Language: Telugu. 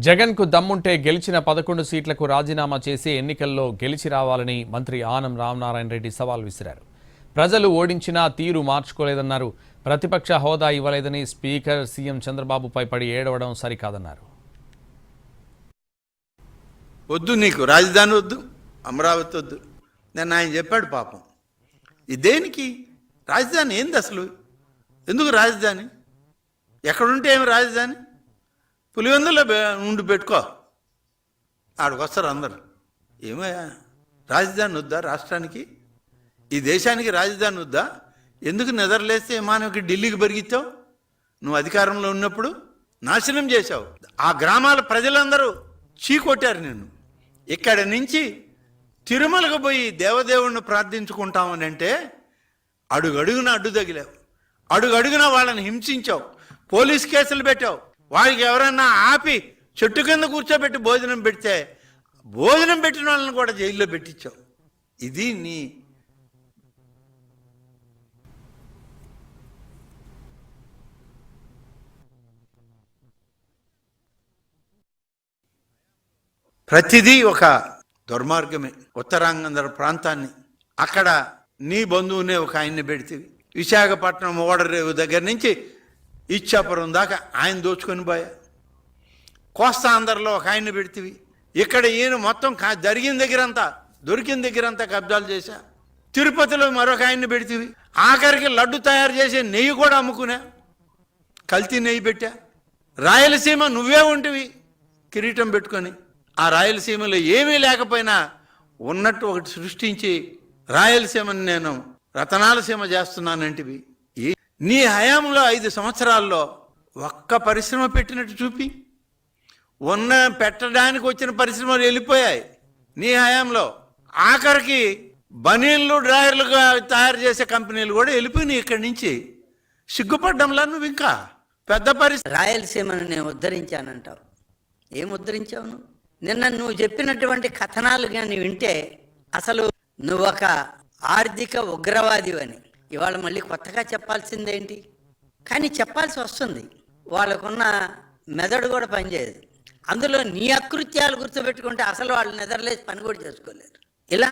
జగన్కు దమ్ముంటే గెలిచిన 11 సీట్లకు రాజీనామా చేసి ఎన్నికల్లో గెలిచి రావాలని మంత్రి ఆనం రామనారాయణ రెడ్డి సవాల్ విసిరారు. ప్రజలు ఓడించినా తీరు మార్చుకోలేదన్నారు. ప్రతిపక్ష హోదా ఇవ్వలేదని స్పీకర్ సీఎం చంద్రబాబుపై పడి ఏడవడం సరికాదన్నారు. వద్దు, నీకు రాజధాని వద్దు, అమరావతి వద్దు. నేను ఆయన చెప్పాడు పాపం. ఇదేనికి రాజధాని ఏంది అసలు? ఎందుకు రాజధాని? ఎక్కడుంటే ఏమి రాజధాని? పులివెందులో ఉండి పెట్టుకో, ఆడికి వస్తారు అందరు. ఏమయ్యా, రాజధాని వద్దా రాష్ట్రానికి? ఈ దేశానికి రాజధాని వద్దా? ఎందుకు నిద్రలేస్తే విమానంకి ఢిల్లీకి పెరిగిచ్చావు? నువ్వు అధికారంలో ఉన్నప్పుడు నాశనం చేశావు. ఆ గ్రామాల ప్రజలందరూ చీకొట్టారు నిన్ను. ఇక్కడి నుంచి తిరుమలకు పోయి దేవదేవుణ్ణి ప్రార్థించుకుంటామని అంటే అడుగడుగున అడ్డు తగిలావు, అడుగడుగున వాళ్ళని హింసించావు, పోలీస్ కేసులు పెట్టావు. వాళ్ళకి ఎవరన్నా ఆపి చెట్టు కింద కూర్చోబెట్టి భోజనం పెడితే భోజనం పెట్టిన వాళ్ళని కూడా జైల్లో పెట్టించావు. ఇది నీ ప్రతిదీ ఒక దుర్మార్గమే. ఉత్తరాంధ్ర ప్రాంతాన్ని అక్కడ నీ బంధువునే ఒక ఆయన్ని పెడితే, విశాఖపట్నం ఓడరేవు దగ్గర నుంచి ఇచ్చాపురం దాకా ఆయన దోచుకొని పోయా. కోస్తా ఆంధ్రలో ఒక ఆయన్ని పెడితివి. ఇక్కడ ఈయన మొత్తం జరిగిన దగ్గరంతా దొరికిన దగ్గరంతా కబ్జాలు చేశా. తిరుపతిలో మరొక ఆయన్ని పెడితివి. ఆఖరికి లడ్డు తయారు చేసే నెయ్యి కూడా అమ్ముకున్నా, కల్తీ నెయ్యి పెట్టా. రాయలసీమ నువ్వే ఉంటివి కిరీటం పెట్టుకొని. ఆ రాయలసీమలో ఏమీ లేకపోయినా ఉన్నట్టు ఒకటి సృష్టించి రాయలసీమని నేను రతనాల సీమ చేస్తున్నానంటివి. నీ హయాంలో 5 సంవత్సరాల్లో ఒక్క పరిశ్రమ పెట్టినట్టు చూపి. పెట్టడానికి వచ్చిన పరిశ్రమలు వెళ్ళిపోయాయి నీ హయాంలో. ఆఖరికి బనీన్లు డ్రాయర్లుగా తయారు చేసే కంపెనీలు కూడా వెళ్ళిపోయినాయి ఇక్కడి నుంచి. సిగ్గుపడ్డంలా నువ్వు ఇంకా పెద్ద పరిశ్రమ. రాయలసీమను నేను ఉద్ధరించానంటావు. ఏం ఉద్ధరించావు నువ్వు? నిన్న నువ్వు చెప్పినటువంటి కథనాలు కానీ వింటే అసలు నువ్వు ఒక ఆర్థిక ఉగ్రవాదివని ఇవాళ మళ్ళీ కొత్తగా చెప్పాల్సిందేంటి? కానీ చెప్పాల్సి వస్తుంది. వాళ్ళకున్న మెదడు కూడా పనిచేయదు. అందులో నీ అకృత్యాలు గుర్తుపెట్టుకుంటే అసలు వాళ్ళు నిద్రలేసి పని కూడా చేసుకోలేరు. ఇలా